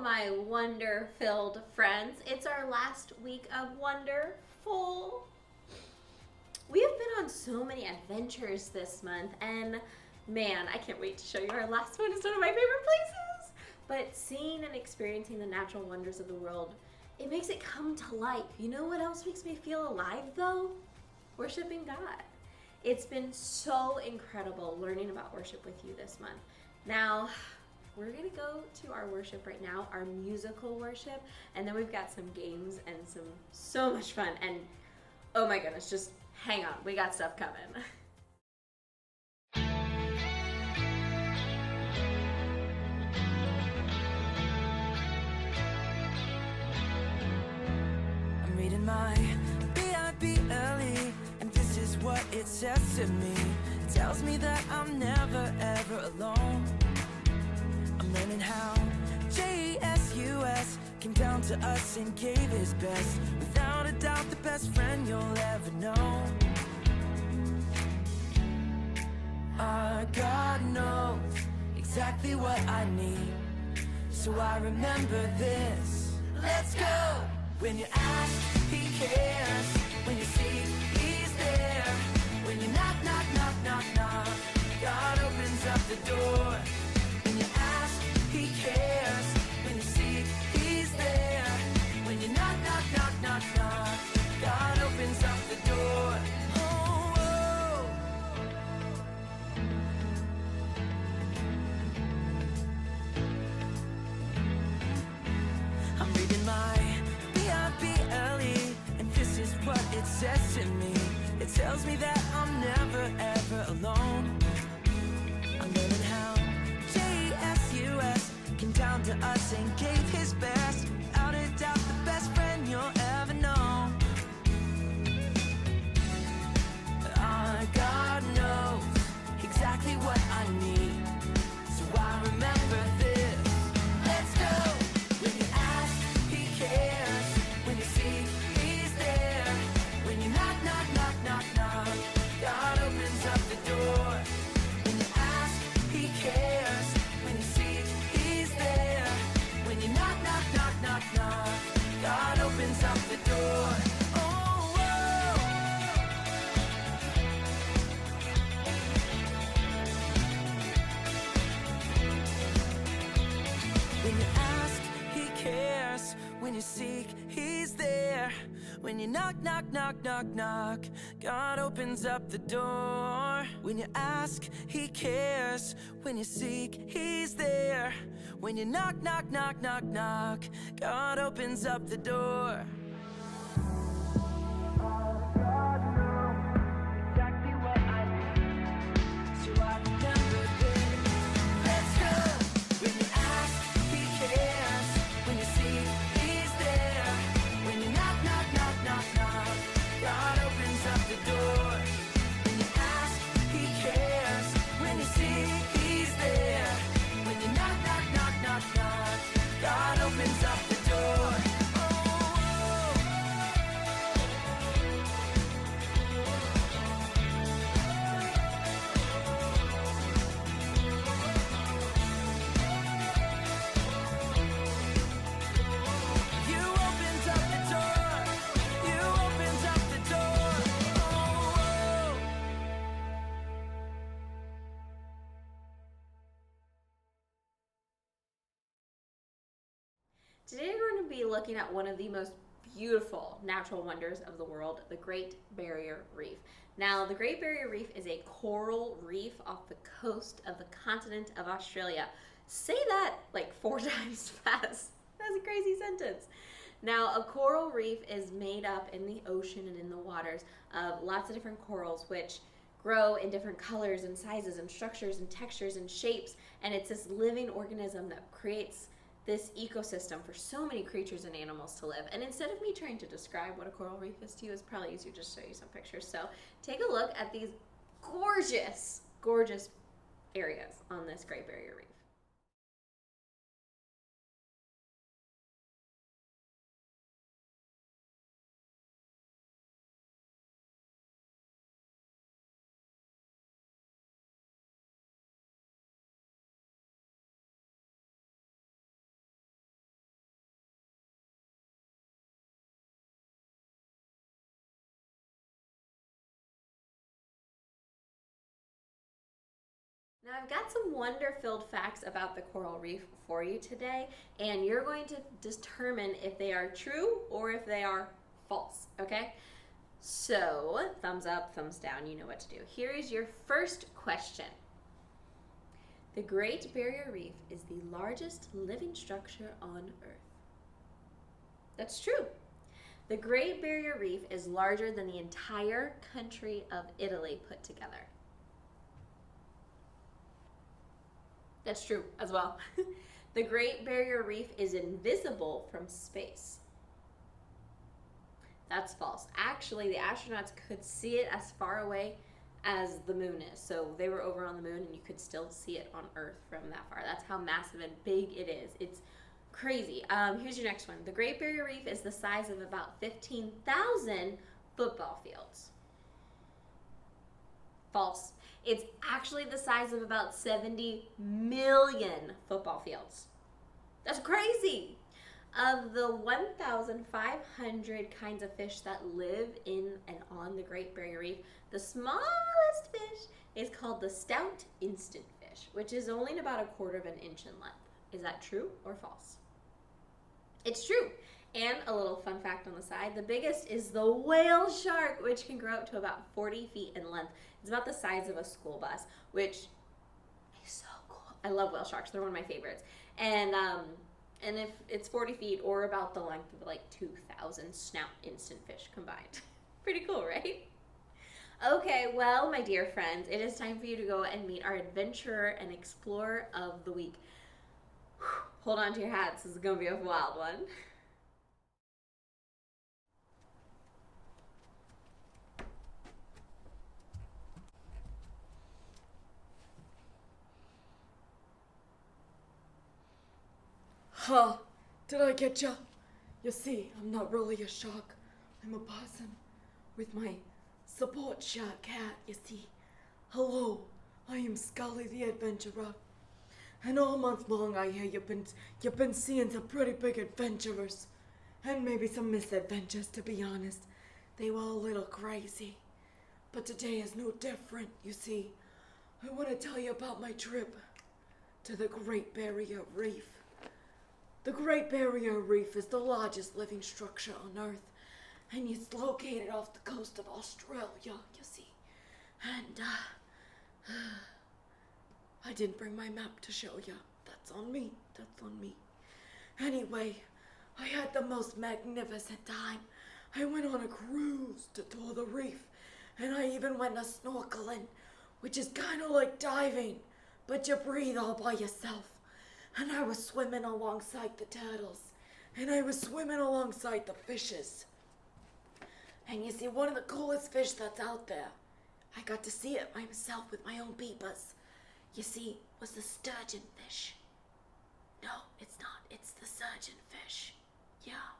my wonder-filled friends. It's our last week of Wonderful. We have been on so many adventures this month, and man, I can't wait to show you our last one. It's one of my favorite places. But seeing and experiencing the natural wonders of the world, it makes it come to life. You know what else makes me feel alive though? Worshiping God. It's been so incredible learning about worship with you this month. Now, we're gonna go to our worship right now, our musical worship, and then we've got some games and so much fun. And oh my goodness, just hang on, we got stuff coming. I'm reading my Bible, and this is what it says to me. It tells me that I'm never ever alone. I'm learning how Jesus came down to us and gave his best. Without a doubt, the best friend you'll ever know. Our God knows exactly what I need, so I remember this. Let's go! When you ask, he cares. When you seek, he's there. When you knock, knock, knock, knock, knock, God opens up the door. When you ask, he cares. When you seek, he's there. When you knock, knock, knock, knock, knock, God opens up the door. Oh, oh. I'm reading my Bible, and this is what it says to me. It tells me that I'm never ever alone. I'm learning how Jesus came down to us and gave his best. Without a doubt, the best friend you'll ever know. Our God knows exactly what I need, so I remember this. Let's go! When you ask, he cares. When you seek, he's there. When you knock, knock, knock, knock, knock, God opens up the door. When you ask, he cares. When you seek, he's there. When you knock, knock, knock, knock, knock, God opens up the door. Oh, whoa. When you ask, he cares. When you seek, he's there. When you knock, knock, knock, knock, knock, God opens up the door. When you ask, he cares. When you seek, he's there. When you knock, knock, knock, knock, knock, God opens up the door. God knows exactly what I need, so I remember this. Let's go! When you ask, he cares. When you seek, he's there. When you knock, knock, knock, knock, knock, God opens up the door. When you ask, he cares. When you seek, he's there. When you knock, knock, knock, knock, knock, God opens up the door. You opened up the door. You opened up the door. Oh, Today we're going to be looking at one of the most beautiful natural wonders of the world, the Great Barrier Reef. Now, the Great Barrier Reef is a coral reef off the coast of the continent of Australia. Say that like 4 times fast. That's a crazy sentence. Now, a coral reef is made up in the ocean and in the waters of lots of different corals which grow in different colors and sizes and structures and textures and shapes, and it's this living organism that creates this ecosystem for so many creatures and animals to live. And instead of me trying to describe what a coral reef is to you, it's probably easier to show you some pictures. So take a look at these gorgeous, gorgeous areas on this Great Barrier Reef. Now I've got some wonder-filled facts about the coral reef for you today, and you're going to determine if they are true or if they are false, okay? So, thumbs up, thumbs down, you know what to do. Here is your first question. The Great Barrier Reef is the largest living structure on Earth. That's true. The Great Barrier Reef is larger than the entire country of Italy put together. That's true as well. The Great Barrier Reef is invisible from space. That's false. Actually, the astronauts could see it as far away as the moon is. So they were over on the moon and you could still see it on Earth from that far. That's how massive and big it is. It's crazy. Here's your next one. The Great Barrier Reef is the size of about 15,000 football fields. False. It's actually the size of about 70 million football fields. That's crazy. Of the 1,500 kinds of fish that live in and on the Great Barrier Reef, the smallest fish is called the stout instant fish, which is only about 1/4 of an inch in length. Is that true or false? It's true. And a little fun fact on the side, the biggest is the whale shark, which can grow up to about 40 feet in length. It's about the size of a school bus, which is so cool. I love whale sharks. They're one of my favorites. And if it's 40 feet or about the length of like 2,000 snout instant fish combined. Pretty cool, right? Okay, well, my dear friends, it is time for you to go and meet our adventurer and explorer of the week. Hold on to your hats. This is going to be a wild one. Ha! Did I get ya? You see, I'm not really a shark. I'm a person with my support shark hat, you see. Hello, I am Scully the adventurer. And all month long I hear you've been seeing some pretty big adventurers. And maybe some misadventures, to be honest. They were a little crazy. But today is no different, you see. I want to tell you about my trip to the Great Barrier Reef. The Great Barrier Reef is the largest living structure on Earth, and it's located off the coast of Australia, you see. And, I didn't bring my map to show you. That's on me. Anyway, I had the most magnificent time. I went on a cruise to tour the reef, and I even went snorkeling, which is kind of like diving, but you breathe all by yourself. And I was swimming alongside the turtles. And I was swimming alongside the fishes. And you see, one of the coolest fish that's out there, I got to see it myself with my own peepers. You see, was the sturgeon fish. No, it's not. It's the surgeon fish. Yeah,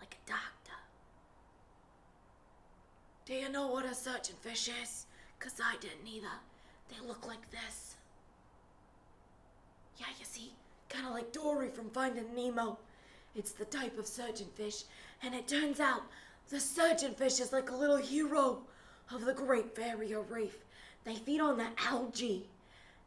like a doctor. Do you know what a surgeon fish is? 'Cause I didn't either. They look like this. Yeah, you see, kind of like Dory from Finding Nemo. It's the type of surgeonfish, and it turns out the surgeonfish is like a little hero of the Great Barrier Reef. They feed on the algae,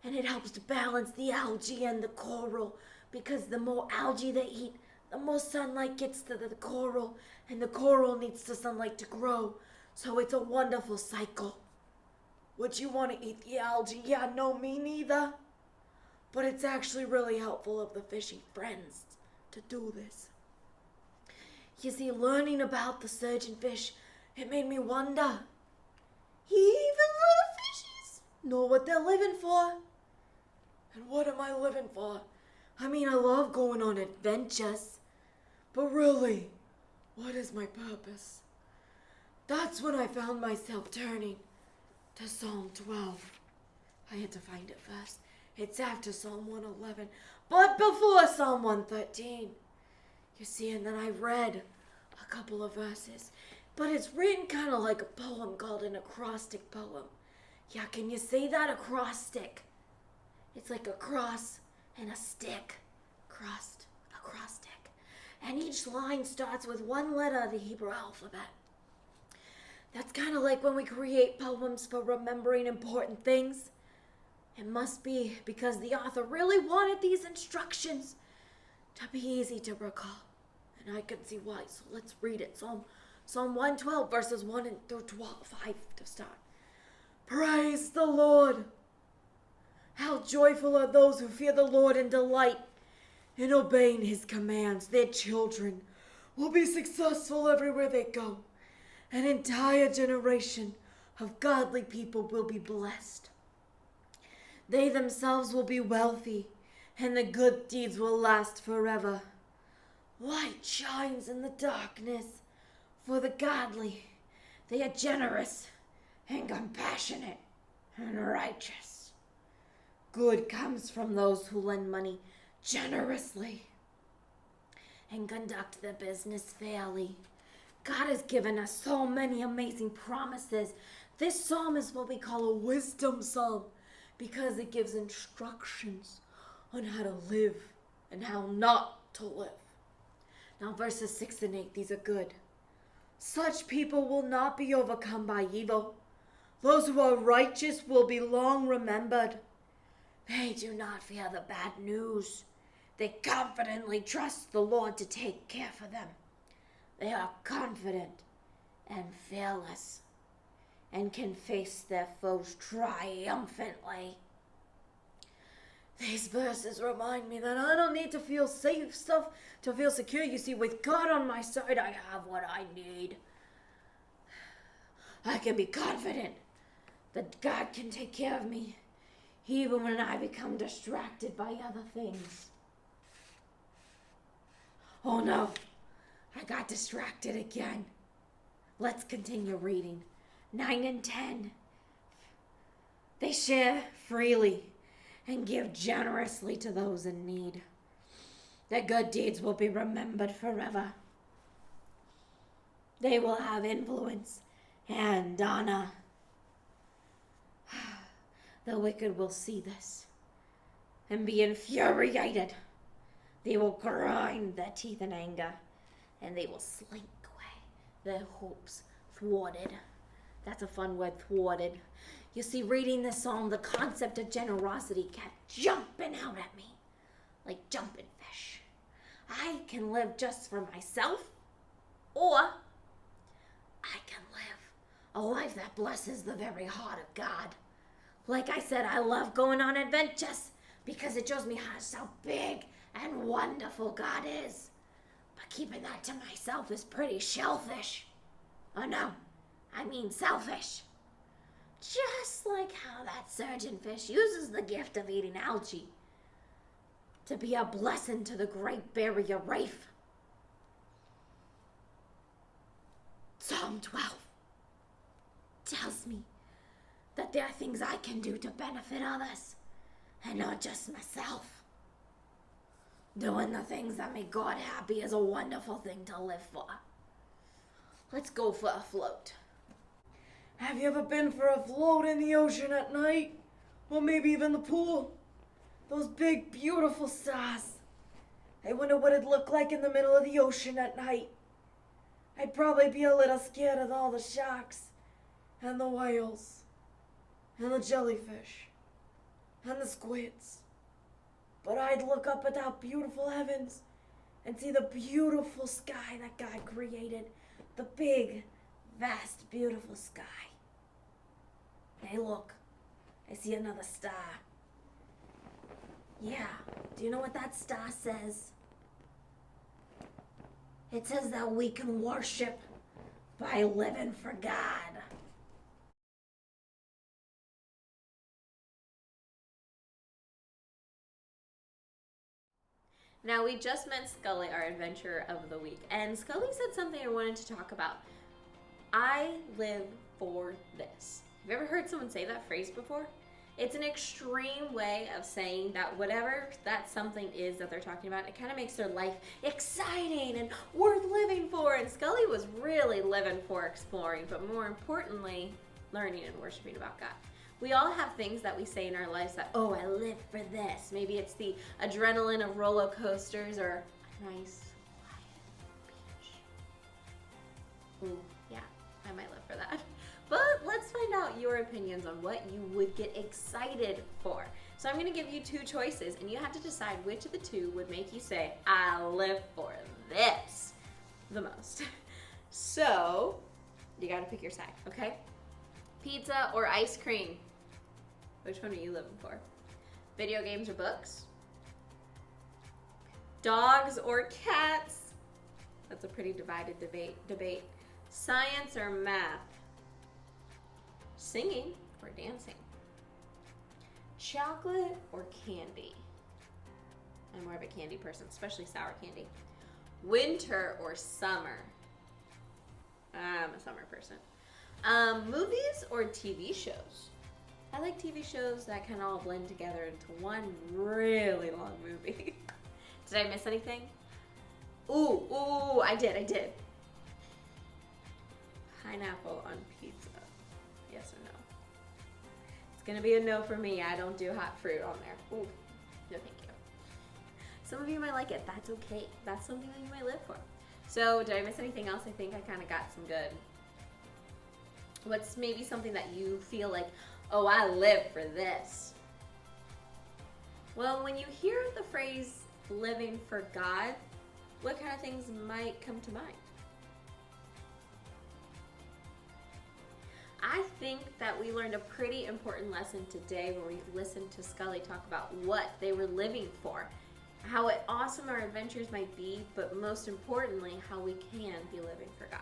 and it helps to balance the algae and the coral, because the more algae they eat, the more sunlight gets to the coral, and the coral needs the sunlight to grow. So it's a wonderful cycle. Would you want to eat the algae? Yeah, no, me neither. But it's actually really helpful of the fishy friends to do this. You see, learning about the surgeonfish, it made me wonder. Even little fishes know what they're living for. And what am I living for? I mean, I love going on adventures. But really, what is my purpose? That's when I found myself turning to Psalm 12. I had to find it first. It's after Psalm 111, but before Psalm 113. You see, and then I read a couple of verses, but it's written kind of like a poem called an acrostic poem. Yeah, can you say that? Acrostic. It's like a cross and a stick. Acrostic. And each line starts with one letter of the Hebrew alphabet. That's kind of like when we create poems for remembering important things. It must be because the author really wanted these instructions to be easy to recall. And I can see why, so let's read it. Psalm 112, verses 1 through 5 to start. Praise the Lord! How joyful are those who fear the Lord and delight in obeying his commands. Their children will be successful everywhere they go. An entire generation of godly people will be blessed. They themselves will be wealthy, and the good deeds will last forever. Light shines in the darkness for the godly. They are generous and compassionate and righteous. Good comes from those who lend money generously and conduct their business fairly. God has given us so many amazing promises. This psalm is what we call a wisdom psalm because it gives instructions on how to live and how not to live. Now verses 6 and 8, these are good. Such people will not be overcome by evil. Those who are righteous will be long remembered. They do not fear the bad news. They confidently trust the Lord to take care for them. They are confident and fearless and can face their foes triumphantly. These verses remind me that I don't need to feel safe to feel secure. You see, with God on my side, I have what I need. I can be confident that God can take care of me, even when I become distracted by other things. Oh no, I got distracted again. Let's continue reading. 9 and 10. They share freely and give generously to those in need. Their good deeds will be remembered forever. They will have influence and honor. The wicked will see this and be infuriated. They will grind their teeth in anger, and they will slink away, their hopes thwarted. That's a fun word, thwarted. You see, reading this psalm, the concept of generosity kept jumping out at me, like jumping fish. I can live just for myself, or I can live a life that blesses the very heart of God. Like I said, I love going on adventures because it shows me how big and wonderful God is. But keeping that to myself is pretty shellfish. Oh no, I mean selfish. Just like how that surgeonfish uses the gift of eating algae to be a blessing to the Great Barrier Reef. Psalm 12 tells me that there are things I can do to benefit others and not just myself. Doing the things that make God happy is a wonderful thing to live for. Let's go for a float. Have you ever been for a float in the ocean at night? Or maybe even the pool? Those big, beautiful stars. I wonder what it'd look like in the middle of the ocean at night. I'd probably be a little scared of all the sharks, and the whales, and the jellyfish, and the squids. But I'd look up at that beautiful heavens and see the beautiful sky that God created. The big, vast, beautiful sky. Hey, look. I see another star. Yeah. Do you know what that star says? It says that we can worship by living for God. Now, we just met Scully, our adventurer of the week, and Scully said something I wanted to talk about. I live for this. Have you ever heard someone say that phrase before? It's an extreme way of saying that whatever that something is that they're talking about, it kind of makes their life exciting and worth living for. And Scully was really living for exploring, but more importantly, learning and worshiping about God. We all have things that we say in our lives that, oh, I live for this. Maybe it's the adrenaline of roller coasters or a nice, quiet beach. Ooh, yeah, I might live for that. But let's find out your your opinions on what you would get excited for. So I'm going to give you two choices, and you have to decide which of the two would make you say, I live for this the most. So you got to pick your side, okay? Pizza or ice cream? Which one are you living for? Video games or books? Dogs or cats? That's a pretty divided debate. Science or math? Singing or dancing? Chocolate or candy? I'm more of a candy person, especially sour candy. Winter or summer? I'm a summer person. Movies or TV shows? I like TV shows that can all blend together into one really long movie. Did I miss anything? Ooh, I did. Pineapple on pizza. Yes or no? It's gonna be a no for me. I don't do hot fruit on there. Ooh, no thank you. Some of you might like it. That's okay. That's something that you might live for. So, did I miss anything else? I think I kind of got some good. What's maybe something that you feel like, oh, I live for this? Well, when you hear the phrase living for God, what kind of things might come to mind? I think that we learned a pretty important lesson today when we listened to Scully talk about what they were living for, how awesome our adventures might be, but most importantly, how we can be living for God.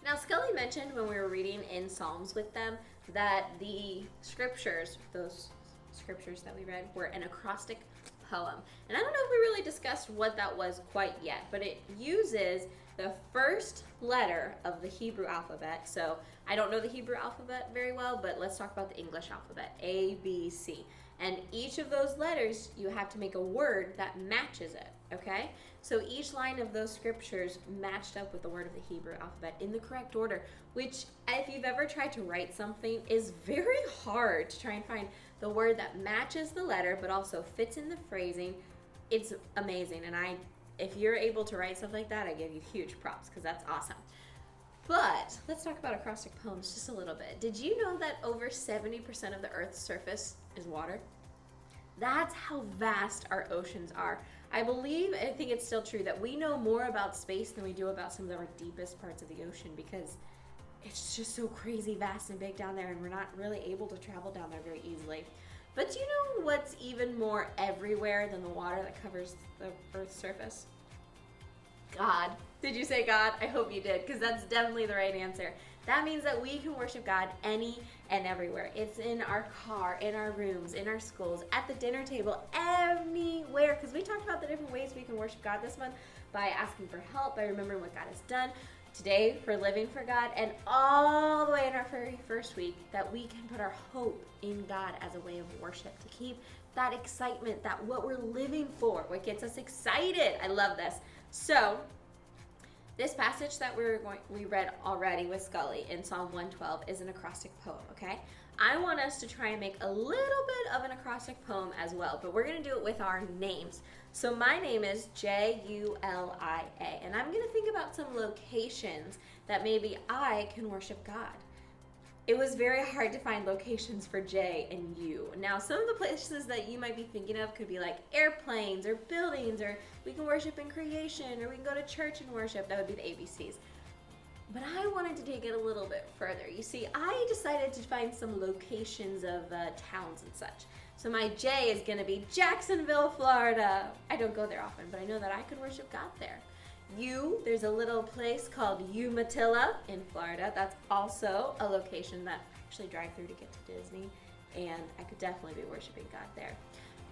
Now, Scully mentioned when we were reading in Psalms with them that the scriptures, those scriptures that we read, were an acrostic poem. And I don't know if we really discussed what that was quite yet, but it uses the first letter of the Hebrew alphabet. So I don't know the Hebrew alphabet very well, but let's talk about the English alphabet, A, B, C. And each of those letters, you have to make a word that matches it, okay? So each line of those scriptures matched up with the word of the Hebrew alphabet in the correct order, which if you've ever tried to write something is very hard to try and find the word that matches the letter but also fits in the phrasing. It's amazing, and if you're able to write stuff like that, I give you huge props because that's awesome. But let's talk about acrostic poems just a little bit. Did you know that over 70% of the Earth's surface is water? That's how vast our oceans are. I think it's still true that we know more about space than we do about some of our deepest parts of the ocean because it's just so crazy vast and big down there, and we're not really able to travel down there very easily. But do you know what's even more everywhere than the water that covers the Earth's surface? God. Did you say God? I hope you did, because that's definitely the right answer. That means that we can worship God any and everywhere. It's in our car, in our rooms, in our schools, at the dinner table, anywhere. Because we talked about the different ways we can worship God this month by asking for help, by remembering what God has done. Today, for living for God, and all the way in our very first week, that we can put our hope in God as a way of worship to keep that excitement, that what we're living for, what gets us excited. I love this. So, this passage that we read already with Scully in Psalm 112 is an acrostic poem, okay? I want us to try and make a little bit of an acrostic poem as well, but we're going to do it with our names. So my name is Julia, and I'm going to think about some locations that maybe I can worship God. It was very hard to find locations for J and U. Now, some of the places that you might be thinking of could be like airplanes or buildings, or we can worship in creation, or we can go to church and worship. That would be the ABCs. But I wanted to take it a little bit further. You see, I decided to find some locations of towns and such. So my J is going to be Jacksonville, Florida. I don't go there often, but I know that I could worship God there. U, there's a little place called Umatilla in Florida. That's also a location that I actually drive through to get to Disney, and I could definitely be worshiping God there.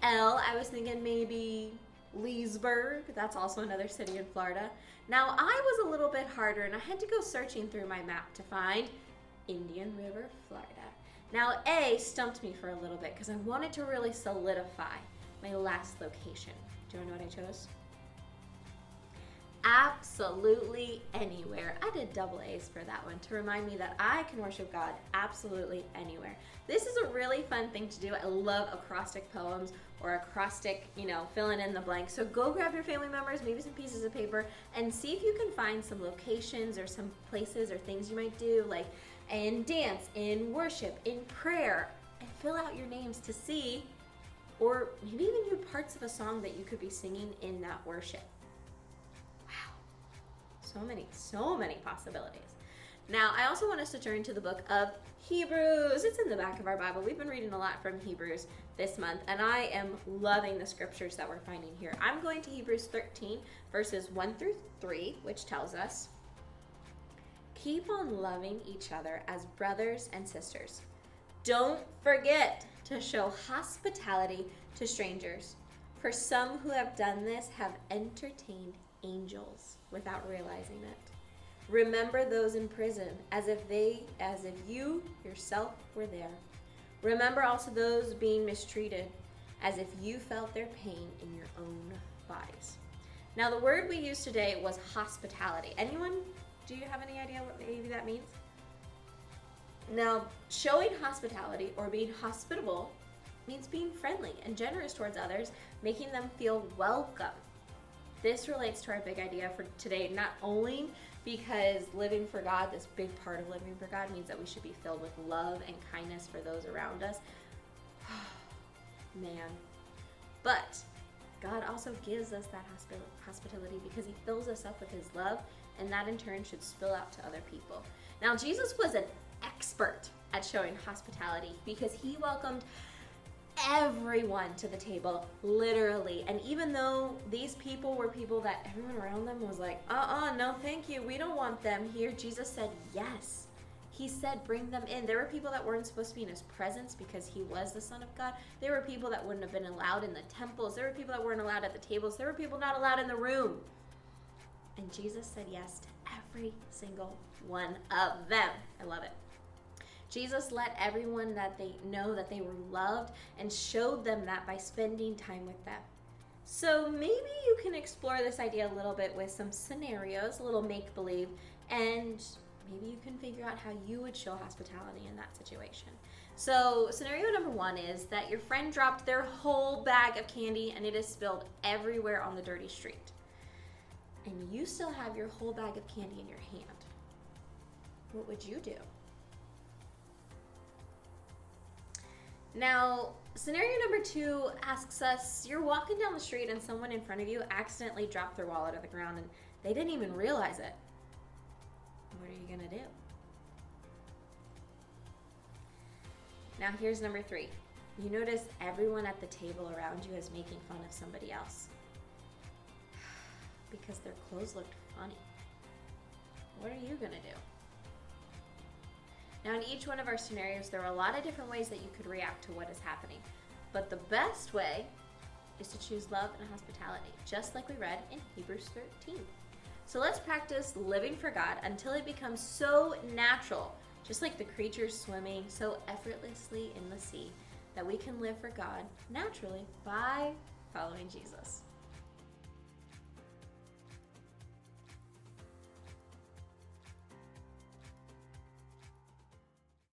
L, I was thinking maybe Leesburg. That's also another city in Florida. Now, I was a little bit harder, and I had to go searching through my map to find Indian River, Florida. Now, A stumped me for a little bit because I wanted to really solidify my last location. Do you want to know what I chose? absolutely anywhere. I did double A's for that one to remind me that I can worship God absolutely anywhere. This is a really fun thing to do. I love acrostic poems or acrostic, filling in the blank. So go grab your family members, maybe some pieces of paper, and see if you can find some locations or some places or things you might do, like in dance, in worship, in prayer, and fill out your names to see, or maybe even do parts of a song that you could be singing in that worship. Wow. So many possibilities. Now, I also want us to turn to the book of Hebrews. It's in the back of our Bible. We've been reading a lot from Hebrews this month, and I am loving the scriptures that we're finding here. I'm going to Hebrews 13, verses 1 through 3, which tells us, "Keep on loving each other as brothers and sisters. Don't forget to show hospitality to strangers, for some who have done this have entertained angels without realizing it. Remember those in prison as if you yourself were there. Remember also those being mistreated as if you felt their pain in your own bodies." Now, the word we used today was hospitality. Anyone, do you have any idea what maybe that means? Now, showing hospitality or being hospitable means being friendly and generous towards others, making them feel welcome. This relates to our big idea for today, not only because living for God, this big part of living for God, means that we should be filled with love and kindness for those around us. Man. But God also gives us that hospitality because he fills us up with his love, and that in turn should spill out to other people. Now, Jesus was an expert at showing hospitality because he welcomed everyone to the table, literally. And even though these people were people that everyone around them was like, no thank you, we don't want them here, Jesus said yes. He said bring them in. There were people that weren't supposed to be in his presence because he was the Son of God. There were people that wouldn't have been allowed in the temples. There were people that weren't allowed at the tables. There were people not allowed in the room. And Jesus said yes to every single one of them. I love it. Jesus let everyone that they know that they were loved and showed them that by spending time with them. So maybe you can explore this idea a little bit with some scenarios, a little make-believe, and maybe you can figure out how you would show hospitality in that situation. So scenario number 1 is that your friend dropped their whole bag of candy and it is spilled everywhere on the dirty street. And you still have your whole bag of candy in your hand. What would you do? Now, scenario number 2 asks us, you're walking down the street and someone in front of you accidentally dropped their wallet to the ground and they didn't even realize it. What are you going to do? Now, here's number 3. You notice everyone at the table around you is making fun of somebody else because their clothes looked funny. What are you going to do? Now, in each one of our scenarios, there are a lot of different ways that you could react to what is happening. But the best way is to choose love and hospitality, just like we read in Hebrews 13. So let's practice living for God until it becomes so natural, just like the creatures swimming so effortlessly in the sea, that we can live for God naturally by following Jesus.